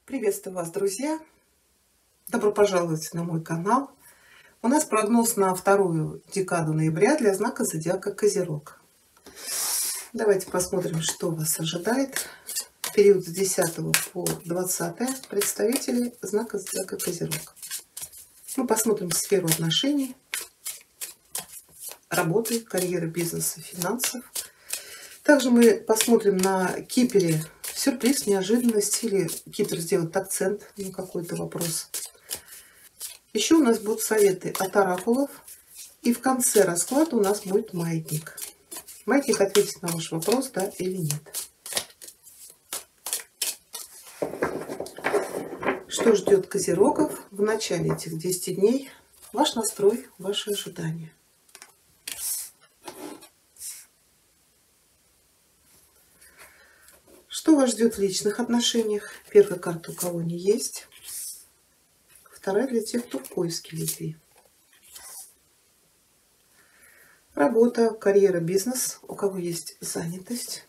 Приветствую вас, друзья! Добро пожаловать на мой канал. У нас прогноз на вторую декаду ноября для знака зодиака Козерог. Давайте посмотрим, что вас ожидает. Период с 10 по 20 представителей знака зодиака Козерог. Мы посмотрим сферу отношений, работы, карьеры, бизнеса, финансов. Также мы посмотрим на Кипере сюрприз, неожиданность, или Кипер сделает акцент на какой-то вопрос. Еще у нас будут советы от оракулов. И в конце расклада у нас будет маятник. Маятник ответит на ваш вопрос, да или нет. Что ждет Козерогов в начале этих 10 дней? Ваш настрой, ваши ожидания. Что вас ждет в личных отношениях? Первая карта у кого не есть. Вторая для тех, кто в поиске любви. Работа, карьера, бизнес. У кого есть занятость.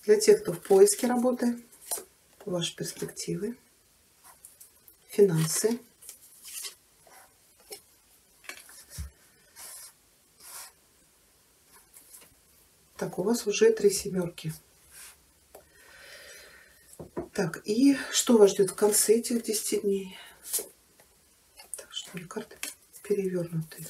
Для тех, кто в поиске работы. Ваши перспективы. Финансы. Так, у вас уже 3 семерки. Так, и что вас ждет в конце этих 10 дней? Так, что ли, карты перевернутые.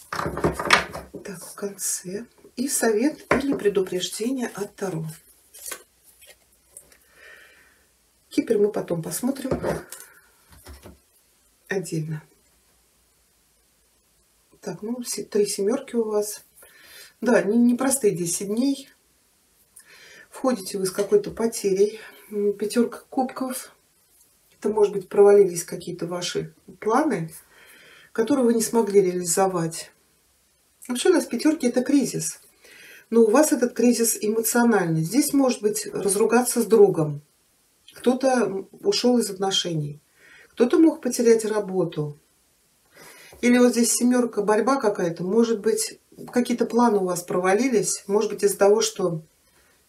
Так, в конце. И совет или предупреждение от Таро. Кипер мы потом посмотрим отдельно. Так, ну, 3 семерки у вас. Да, непростые 10 дней. Входите вы с какой-то потерей. 5 кубков. Это, может быть, провалились какие-то ваши планы, которые вы не смогли реализовать. Вообще у нас 5 это кризис. Но у вас этот кризис эмоциональный. Здесь, может быть, разругаться с другом. Кто-то ушел из отношений. Кто-то мог потерять работу. Или вот здесь семерка, борьба какая-то. Может быть, какие-то планы у вас провалились. Может быть, из-за того, что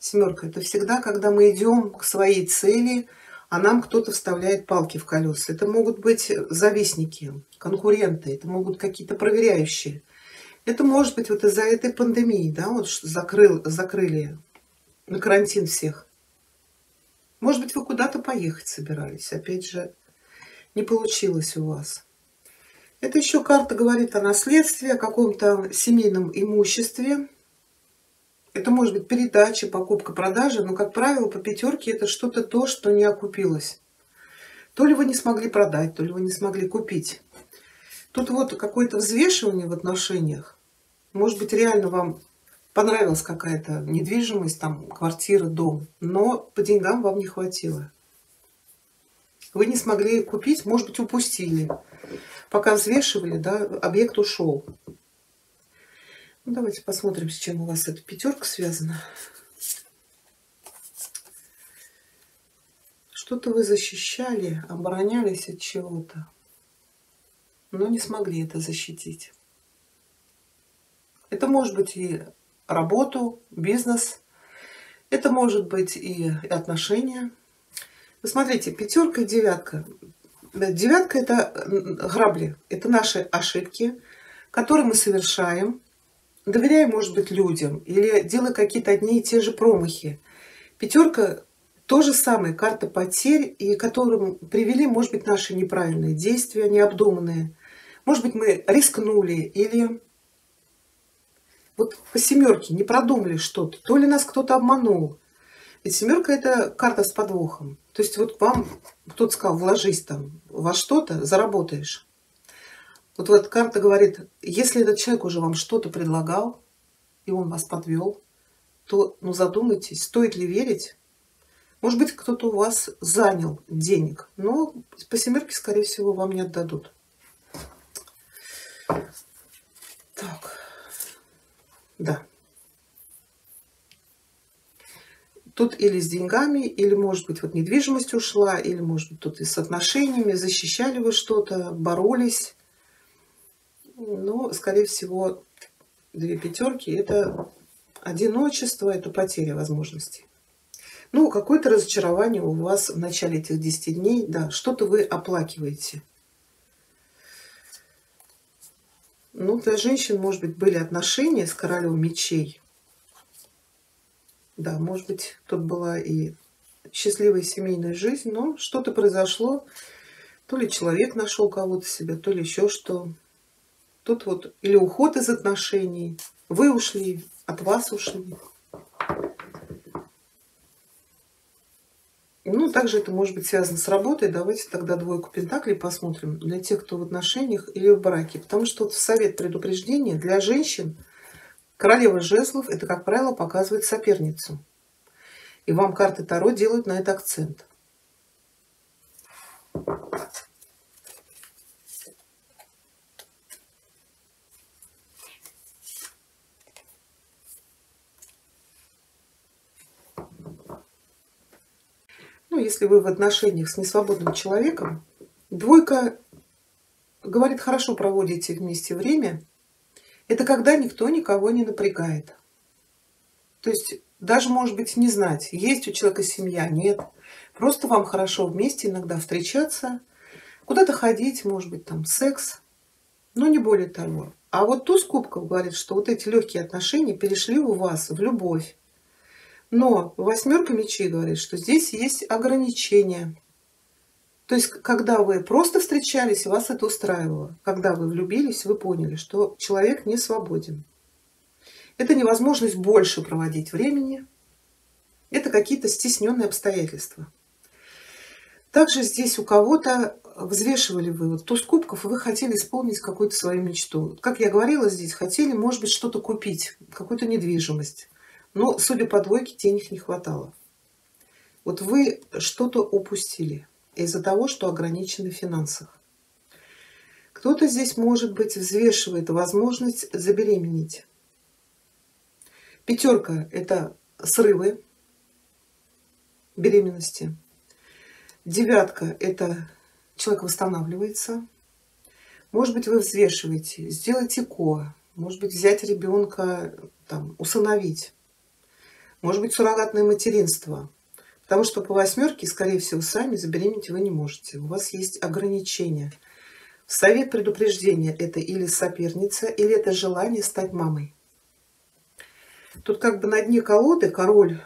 семерка — это всегда, когда мы идем к своей цели, а нам кто-то вставляет палки в колеса. Это могут быть завистники, конкуренты, это могут какие-то проверяющие. Это может быть вот из-за этой пандемии, да, вот закрыли на карантин всех. Может быть, вы куда-то поехать собирались. Опять же, не получилось у вас. Это еще карта говорит о наследстве, о каком-то семейном имуществе. Это может быть передача, покупка, продажа, но, как правило, по 5 это что-то то, что не окупилось. То ли вы не смогли продать, то ли вы не смогли купить. Тут вот какое-то взвешивание в отношениях. Может быть, реально вам понравилась какая-то недвижимость, там, квартира, дом, но по деньгам вам не хватило. Вы не смогли купить, может быть, упустили. Пока взвешивали, да, объект ушел. Ну, давайте посмотрим, с чем у вас эта 5 связана. Что-то вы защищали, оборонялись от чего-то, но не смогли это защитить. Это может быть и работу, бизнес. Это может быть и отношения. Вы смотрите, 5 и 9. 9 это грабли, это наши ошибки, которые мы совершаем, доверяя, может быть, людям или делая какие-то одни и те же промахи. 5 то же самое, карта потерь, и которым привели, может быть, наши неправильные действия, необдуманные. Может быть, мы рискнули или вот по 7 не продумали что-то, то ли нас кто-то обманул. Ведь 7 это карта с подвохом. То есть вот вам кто-то сказал: вложись там во что-то, заработаешь. Вот эта карта говорит, если этот человек уже вам что-то предлагал, и он вас подвел, то задумайтесь, стоит ли верить. Может быть, кто-то у вас занял денег, но по 7, скорее всего, вам не отдадут. Так, да. Тут или с деньгами, или, может быть, вот недвижимость ушла, или, может быть, тут и с отношениями, защищали вы что-то, боролись. Но, скорее всего, две пятерки, это одиночество, это потеря возможностей. Ну, какое-то разочарование у вас в начале этих 10 дней, да, что-то вы оплакиваете. Ну, для женщин, может быть, были отношения с королем мечей. Да, может быть, тут была и счастливая семейная жизнь, но что-то произошло. То ли человек нашел кого-то себе, то ли еще что. Тут вот или уход из отношений. Вы ушли, от вас ушли. Ну, также это может быть связано с работой. Давайте тогда двойку пентаклей посмотрим для тех, кто в отношениях или в браке. Потому что вот в совет предупреждения для женщин королева жезлов, это, как правило, показывает соперницу. И вам карты Таро делают на это акцент. Ну, если вы в отношениях с несвободным человеком, двойка говорит, хорошо проводите вместе время. Это когда никто никого не напрягает. То есть даже, может быть, не знать, есть у человека семья, нет. Просто вам хорошо вместе иногда встречаться, куда-то ходить, может быть, там секс, но не более того. А вот туз кубков говорит, что вот эти легкие отношения перешли у вас в любовь. Но восьмерка мечей говорит, что здесь есть ограничения. То есть, когда вы просто встречались, вас это устраивало. Когда вы влюбились, вы поняли, что человек не свободен. Это невозможность больше проводить времени. Это какие-то стесненные обстоятельства. Также здесь у кого-то взвешивали вы вот туз кубков, и вы хотели исполнить какую-то свою мечту. Как я говорила, здесь хотели, может быть, что-то купить, какую-то недвижимость. Но, судя по двойке, денег не хватало. Вот вы что-то упустили из-за того, что ограничены в финансах. Кто-то здесь, может быть, взвешивает возможность забеременеть. Пятерка – это срывы беременности. Девятка – это человек восстанавливается. Может быть, вы взвешиваете, сделать ЭКО, может быть, взять ребенка, там, усыновить. Может быть, суррогатное материнство. Потому что по восьмерке, скорее всего, сами забеременеть вы не можете. У вас есть ограничения. Совет предупреждения – это или соперница, или это желание стать мамой. Тут как бы на дне колоды король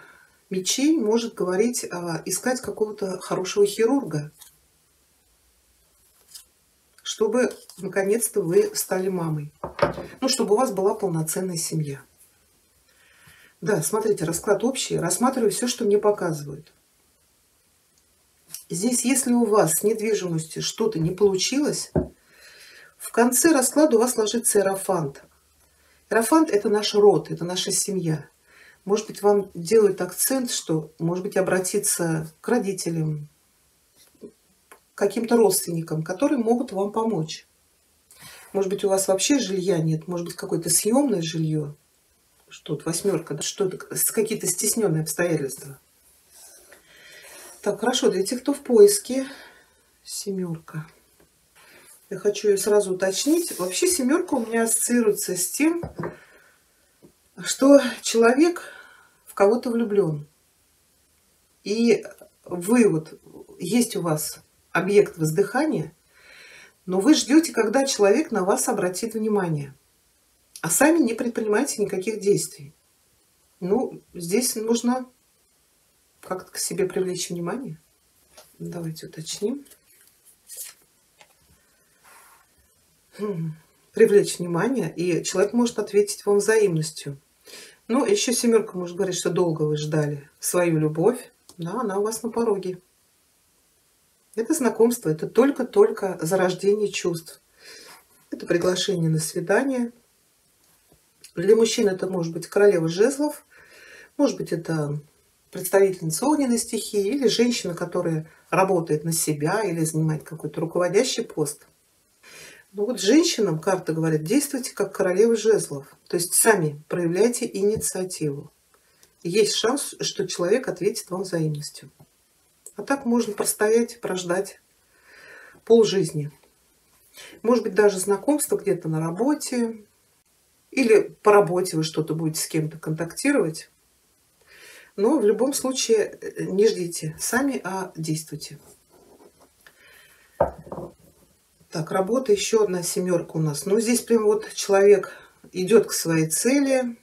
мечей может говорить, искать какого-то хорошего хирурга, чтобы наконец-то вы стали мамой. Ну, чтобы у вас была полноценная семья. Да, смотрите, расклад общий. Рассматриваю все, что мне показывают. Здесь, если у вас с недвижимостью что-то не получилось, в конце расклада у вас ложится иерофант. Иерофант – это наш род, это наша семья. Может быть, вам делают акцент, что, может быть, обратиться к родителям, к каким-то родственникам, которые могут вам помочь. Может быть, у вас вообще жилья нет, может быть, какое-то съемное жилье. Что тут восьмерка, да? Что-то, какие-то стесненные обстоятельства. Так, хорошо, для тех, кто в поиске, семерка. Я хочу ее сразу уточнить. Вообще семерка у меня ассоциируется с тем, что человек в кого-то влюблен. И вы вот, есть у вас объект воздыхания, но вы ждете, когда человек на вас обратит внимание. А сами не предпринимаете никаких действий. Ну, здесь нужно как-то к себе привлечь внимание. Давайте уточним. Привлечь внимание, и человек может ответить вам взаимностью. Ну, еще семерка может говорить, что долго вы ждали свою любовь. Да, она у вас на пороге. Это знакомство, это только-только зарождение чувств. Это приглашение на свидание. Для мужчин это может быть королева жезлов, может быть, это представительница огненной стихии или женщина, которая работает на себя или занимает какой-то руководящий пост. Но вот женщинам карта говорит, действуйте как королева жезлов. То есть сами проявляйте инициативу. Есть шанс, что человек ответит вам взаимностью. А так можно простоять, прождать полжизни. Может быть, даже знакомство где-то на работе. Или по работе вы что-то будете с кем-то контактировать. Но в любом случае не ждите сами, а действуйте. Так, работа, еще одна семерка у нас. Ну, здесь прям вот человек идет к своей цели.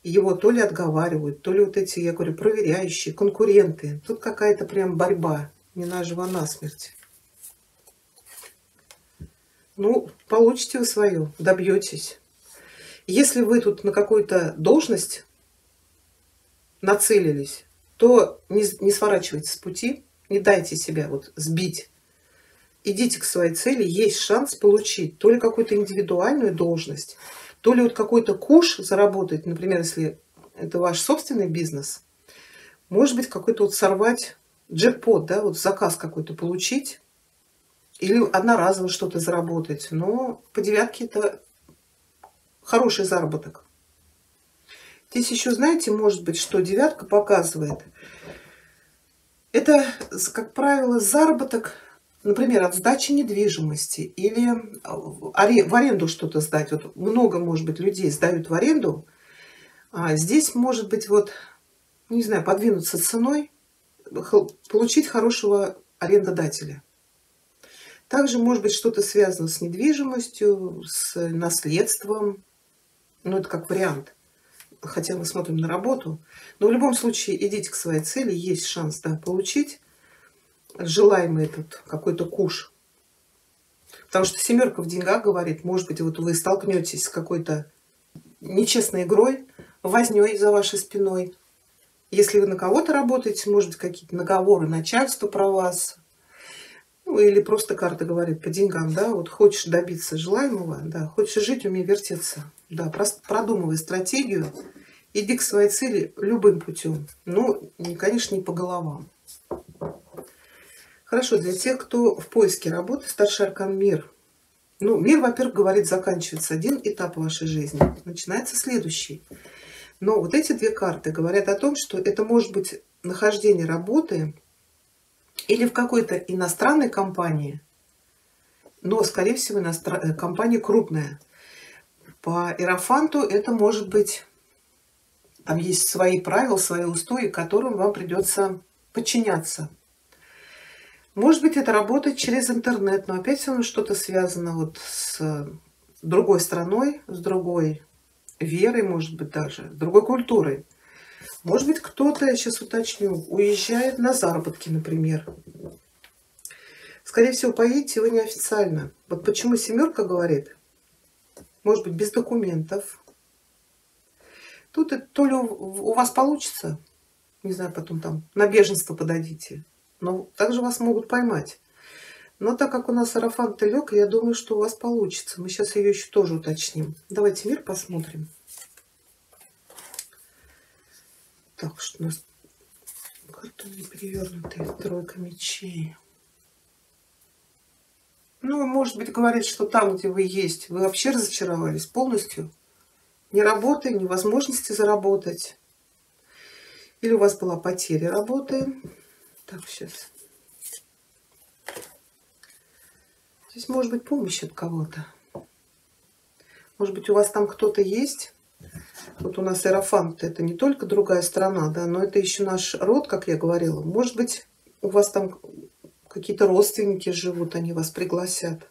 Его то ли отговаривают, то ли вот эти, я говорю, проверяющие, конкуренты. Тут какая-то прям борьба, не наживо насмерть. Ну, получите вы свое, добьетесь. Если вы тут на какую-то должность нацелились, то не сворачивайте с пути, не дайте себя вот сбить. Идите к своей цели, есть шанс получить то ли какую-то индивидуальную должность, то ли вот какой-то куш заработать, например, если это ваш собственный бизнес, может быть, какой-то вот сорвать джекпот, да, вот заказ какой-то получить, или одноразово что-то заработать. Но по девятке это хороший заработок. Здесь еще, знаете, может быть, что девятка показывает. Это, как правило, заработок, например, от сдачи недвижимости или в аренду что-то сдать. Вот много, может быть, людей сдают в аренду. А здесь, может быть, вот, не знаю, подвинуться ценой, получить хорошего арендодателя. Также, может быть, что-то связано с недвижимостью, с наследством. Ну, это как вариант. Хотя мы смотрим на работу. Но в любом случае идите к своей цели. Есть шанс, да, получить желаемый этот какой-то куш. Потому что семерка в деньгах говорит, может быть, вот вы столкнетесь с какой-то нечестной игрой, вознёй за вашей спиной. Если вы на кого-то работаете, может быть, какие-то наговоры начальства про вас. Ну, или просто карта говорит по деньгам, да, вот хочешь добиться желаемого, да, хочешь жить, умей вертеться. Да, продумывай стратегию, иди к своей цели любым путем. Ну, конечно, не по головам. Хорошо, для тех, кто в поиске работы, старший аркан мир. Ну, мир, во-первых, говорит, заканчивается один этап вашей жизни, начинается следующий. Но вот эти две карты говорят о том, что это может быть нахождение работы или в какой-то иностранной компании, но, скорее всего, компания крупная. По иерофанту это может быть, там есть свои правила, свои устои, которым вам придется подчиняться. Может быть, это работает через интернет, но опять все равно что-то связано вот с другой страной, с другой верой, может быть, даже, с другой культурой. Может быть, кто-то, я сейчас уточню, уезжает на заработки, например. Скорее всего, поедете вы неофициально. Вот почему семерка говорит, может быть, без документов. Тут то ли у вас получится, не знаю, потом там на беженство подадите, но также вас могут поймать. Но так как у нас сарафан-то лег, я думаю, что у вас получится. Мы сейчас ее еще тоже уточним. Давайте мир посмотрим. Так, что у нас карта не перевернутая, тройка мечей. Ну, может быть, говорит, что там, где вы есть, вы вообще разочаровались полностью. Ни работы, ни возможности заработать. Или у вас была потеря работы. Так, сейчас. Здесь может быть помощь от кого-то. Может быть, у вас там кто-то есть. Вот у нас иерофант, это не только другая страна, да, но это еще наш род, как я говорила. Может быть, у вас там какие-то родственники живут, они вас пригласят.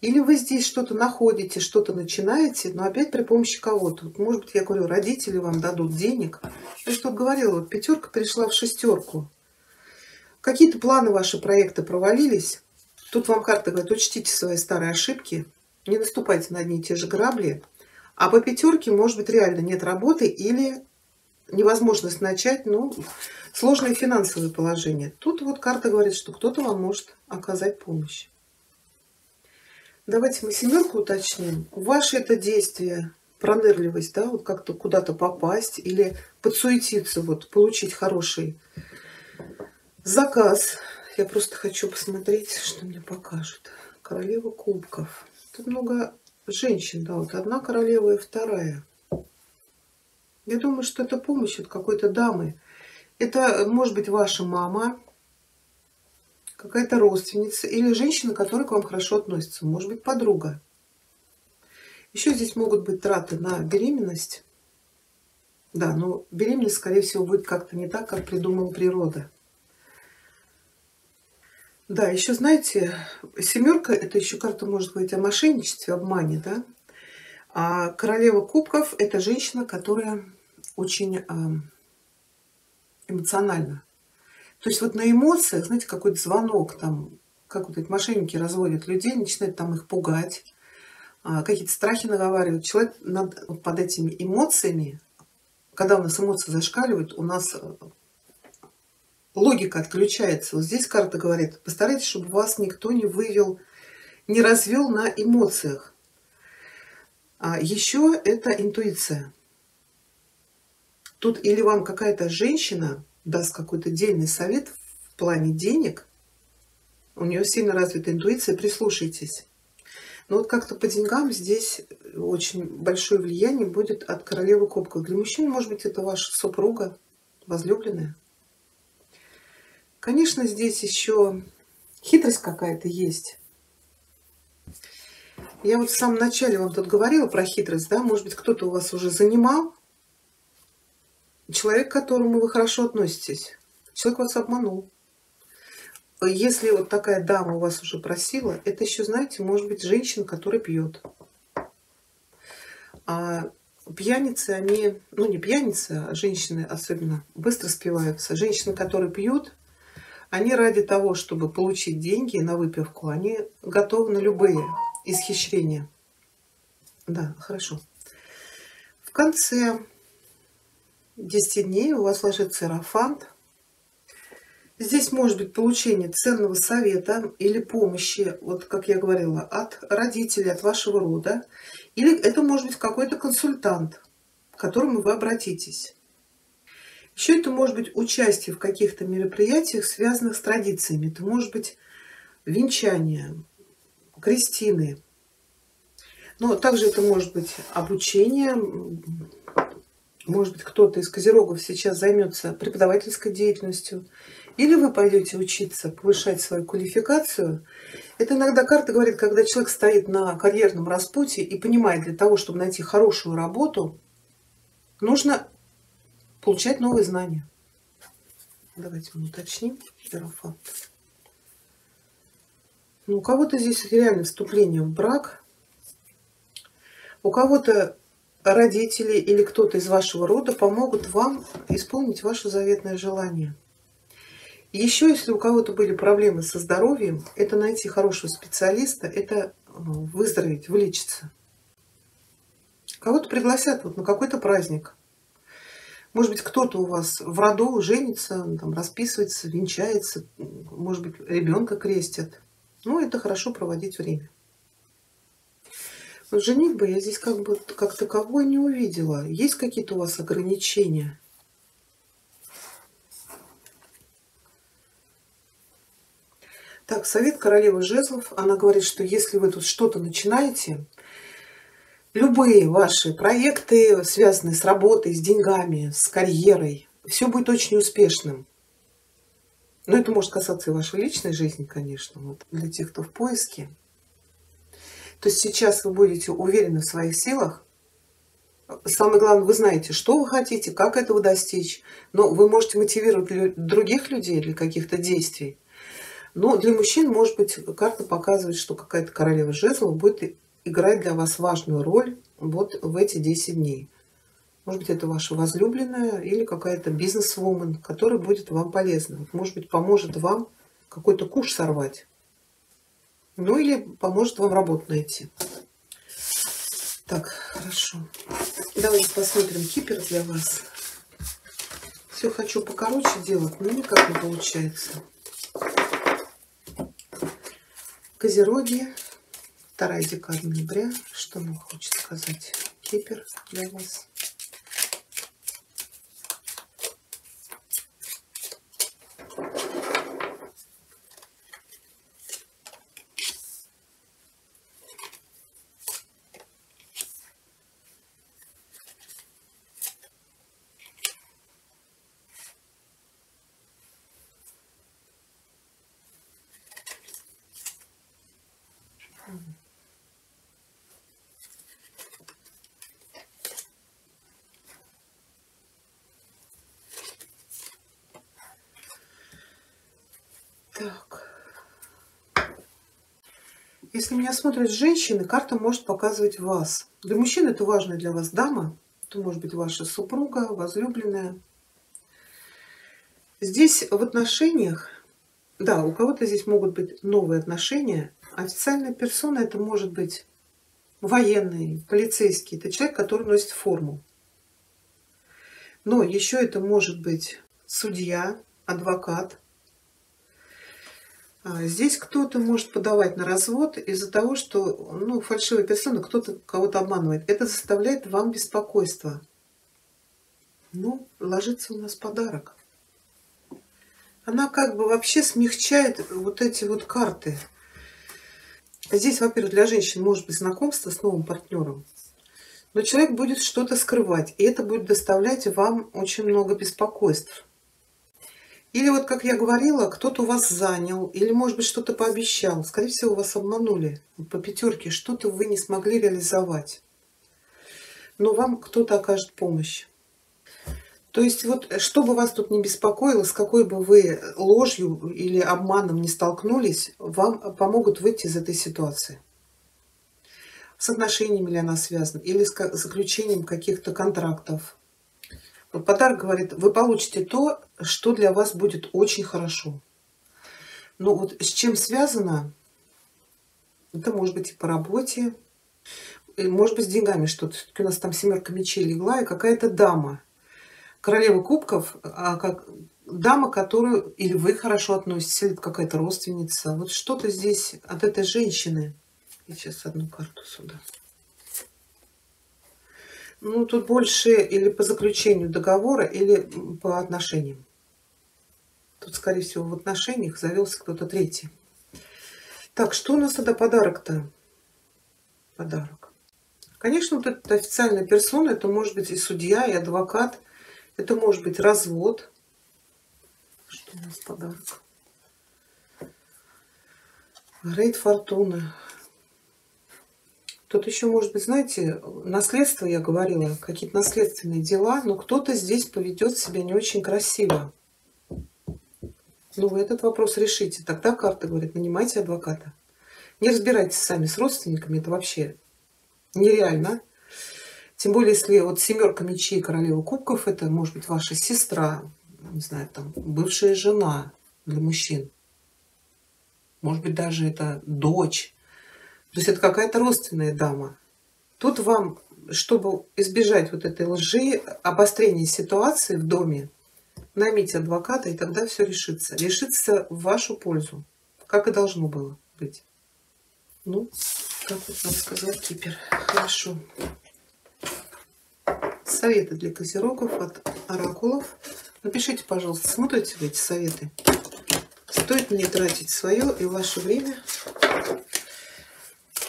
Или вы здесь что-то находите, что-то начинаете, но опять при помощи кого-то. Вот, может быть, я говорю, родители вам дадут денег. Я что-то говорила, вот пятерка перешла в шестерку. Какие-то планы, ваши проекты провалились. Тут вам карта говорит, учтите свои старые ошибки, не наступайте на одни и те же грабли. А по пятерке, может быть, реально нет работы или невозможность начать, ну, сложное финансовое положение. Тут вот карта говорит, что кто-то вам может оказать помощь. Давайте мы семерку уточним. Ваши это действия, пронырливость, да, вот как-то куда-то попасть или подсуетиться, вот, получить хороший заказ. Я просто хочу посмотреть, что мне покажут. Королева кубков. Тут много женщин, да, вот одна королева и вторая. Я думаю, что это помощь от какой-то дамы. Это может быть ваша мама, какая-то родственница или женщина, которая к вам хорошо относится. Может быть, подруга. Еще здесь могут быть траты на беременность. Да, но беременность, скорее всего, будет как-то не так, как придумала природа. Да, еще знаете, семерка — это еще карта может говорить о мошенничестве, обмане, да? А королева кубков — это женщина, которая очень эмоциональна. То есть вот на эмоциях, знаете, какой-то звонок там, как вот эти мошенники разводят людей, начинают там их пугать, какие-то страхи наговаривают. Человек вот под этими эмоциями, когда у нас эмоции зашкаливают, у нас логика отключается. Вот здесь карта говорит: постарайтесь, чтобы вас никто не вывел, не развел на эмоциях. А еще это интуиция. Тут или вам какая-то женщина даст какой-то дельный совет в плане денег, у нее сильно развита интуиция, прислушайтесь. Но вот как-то по деньгам здесь очень большое влияние будет от королевы кубков. Для мужчин, может быть, это ваша супруга, возлюбленная. Конечно, здесь еще хитрость какая-то есть. Я вот в самом начале вам тут говорила про хитрость, да? Может быть, кто-то у вас уже занимал. Человек, к которому вы хорошо относитесь, человек вас обманул. Если вот такая дама у вас уже просила, это еще, знаете, может быть женщина, которая пьет. А пьяницы, они, ну не пьяницы, а женщины особенно быстро спиваются. Женщины, которые пьют, они ради того, чтобы получить деньги на выпивку, они готовы на любые исхищрения. Да, хорошо. В конце 10 дней у вас ложится иерофант. Здесь может быть получение ценного совета или помощи, вот как я говорила, от родителей, от вашего рода. Или это может быть какой-то консультант, к которому вы обратитесь. Еще это может быть участие в каких-то мероприятиях, связанных с традициями. Это может быть венчание, крестины. Но также это может быть обучение. Может быть, кто-то из козерогов сейчас займется преподавательской деятельностью. Или вы пойдете учиться, повышать свою квалификацию. Это иногда карта говорит, когда человек стоит на карьерном распутье и понимает, для того, чтобы найти хорошую работу, нужно получать новые знания. Давайте мы уточним. Иерофант. Ну, у кого-то здесь реально вступление в брак. У кого-то родители или кто-то из вашего рода помогут вам исполнить ваше заветное желание. Еще, если у кого-то были проблемы со здоровьем, это найти хорошего специалиста, это выздороветь, вылечиться. Кого-то пригласят вот на какой-то праздник. Может быть, кто-то у вас в роду женится, там, расписывается, венчается, может быть, ребенка крестят. Ну, это хорошо проводить время. Вот женитьбы я здесь как таковой не увидела. Есть какие-то у вас ограничения? Так, совет королевы жезлов. Она говорит, что если вы тут что-то начинаете, любые ваши проекты, связанные с работой, с деньгами, с карьерой, все будет очень успешным. Но это может касаться и вашей личной жизни, конечно, вот для тех, кто в поиске. То есть сейчас вы будете уверены в своих силах. Самое главное, вы знаете, что вы хотите, как этого достичь. Но вы можете мотивировать других людей для каких-то действий. Но для мужчин, может быть, карта показывает, что какая-то королева жезлов будет играть для вас важную роль вот в эти 10 дней. Может быть, это ваша возлюбленная или какая-то бизнес-вумен, которая будет вам полезна. Может быть, поможет вам какой-то куш сорвать. Ну или поможет вам работу найти. Так, хорошо. Давайте посмотрим кипер для вас. Все хочу покороче делать, но никак не получается. Козероги, 2 декада ноября. Что нам хочет сказать кипер для вас? Если меня смотрят женщины, карта может показывать вас. Для мужчин это важная для вас дама. Это может быть ваша супруга, возлюбленная. Здесь в отношениях, да, у кого-то здесь могут быть новые отношения. Официальная персона это может быть военный, полицейский. Это человек, который носит форму. Но еще это может быть судья, адвокат. Здесь кто-то может подавать на развод из-за того, что фальшивая персона, кто-то кого-то обманывает. Это заставляет вам беспокойство. Ложится у нас подарок. Она как бы вообще смягчает вот эти вот карты. Здесь, во-первых, для женщин может быть знакомство с новым партнером. Но человек будет что-то скрывать. И это будет доставлять вам очень много беспокойств. Или вот, как я говорила, кто-то у вас занял, или, может быть, что-то пообещал. Скорее всего, вас обманули. По пятерке что-то вы не смогли реализовать. Но вам кто-то окажет помощь. То есть, вот, что бы вас тут не беспокоило, с какой бы вы ложью или обманом не столкнулись, вам помогут выйти из этой ситуации. С отношениями ли она связана, или с заключением каких-то контрактов. Вот подарок говорит, вы получите то, что для вас будет очень хорошо. Но вот с чем связано, это может быть и по работе, и может быть с деньгами что-то. Все-таки у нас там 7 мечей легла, и какая-то дама. Королева кубков, как дама, которую или вы хорошо относитесь, или какая-то родственница. Вот что-то здесь от этой женщины. Я сейчас одну карту сюда. Тут больше или по заключению договора, или по отношениям. Тут, скорее всего, в отношениях завелся кто-то третий. Так, что у нас тогда подарок-то? Подарок. Конечно, вот эта официальная персона, это может быть и судья, и адвокат. Это может быть развод. Что у нас подарок? Рейд фортуны. Тут еще, может быть, знаете, наследство, я говорила, какие-то наследственные дела, но кто-то здесь поведет себя не очень красиво. Вы этот вопрос решите. Тогда карта говорит, нанимайте адвоката. Не разбирайтесь сами с родственниками, это вообще нереально. Тем более, если вот 7 мечей, королева кубков, это может быть ваша сестра, не знаю, там, бывшая жена для мужчин. Может быть, даже это дочь. То есть это какая-то родственная дама. Тут вам, чтобы избежать вот этой лжи, обострения ситуации в доме, наймите адвоката, и тогда все решится. Решится в вашу пользу, как и должно было быть. Как вот нам сказал Кипер. Хорошо. Советы для козерогов от оракулов. Напишите, пожалуйста, смотрите вы эти советы. Стоит мне тратить свое и ваше время.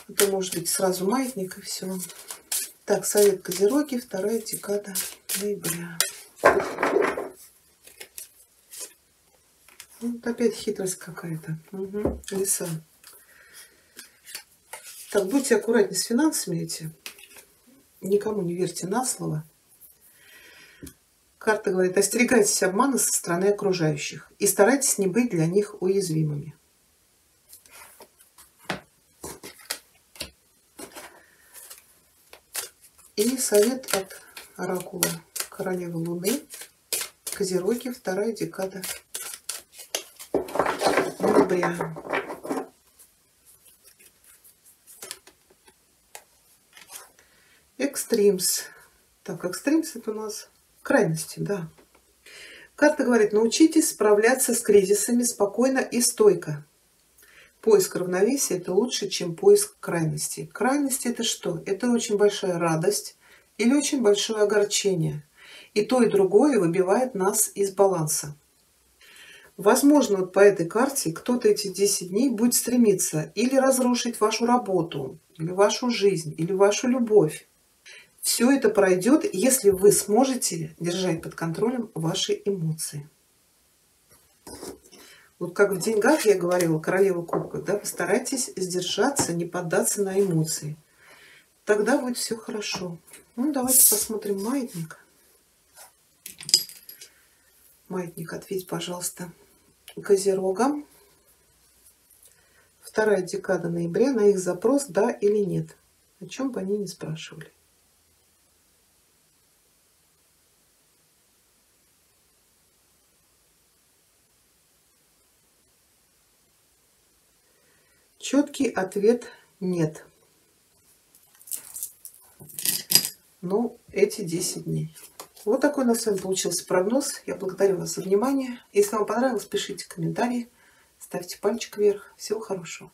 Это может быть сразу маятник и все. Так, совет козероги, 2 декада ноября. Вот опять хитрость какая-то. Лиса. Так, будьте аккуратнее с финансами эти. Никому не верьте на слово. Карта говорит, остерегайтесь обмана со стороны окружающих и старайтесь не быть для них уязвимыми. И совет от оракула королевы Луны, козероги, 2 декада ноября. Экстримс. Так, экстримс это у нас крайности, да. Карта говорит, научитесь справляться с кризисами спокойно и стойко. Поиск равновесия это лучше, чем поиск крайностей. Крайности это что? Это очень большая радость или очень большое огорчение. И то, и другое выбивает нас из баланса. Возможно, вот по этой карте кто-то эти 10 дней будет стремиться или разрушить вашу работу, или вашу жизнь, или вашу любовь. Все это пройдет, если вы сможете держать под контролем ваши эмоции. Вот как в деньгах я говорила, королева кубков, да, постарайтесь сдержаться, не поддаться на эмоции. Тогда будет все хорошо. Давайте посмотрим маятник. Маятник, ответь, пожалуйста, козерогам. вторая декада ноября, на их запрос да или нет. О чем бы они ни спрашивали. Четкий ответ нет. Ну, эти 10 дней. Вот такой у нас с вами получился прогноз. Я благодарю вас за внимание. Если вам понравилось, пишите комментарии, ставьте пальчик вверх. Всего хорошего.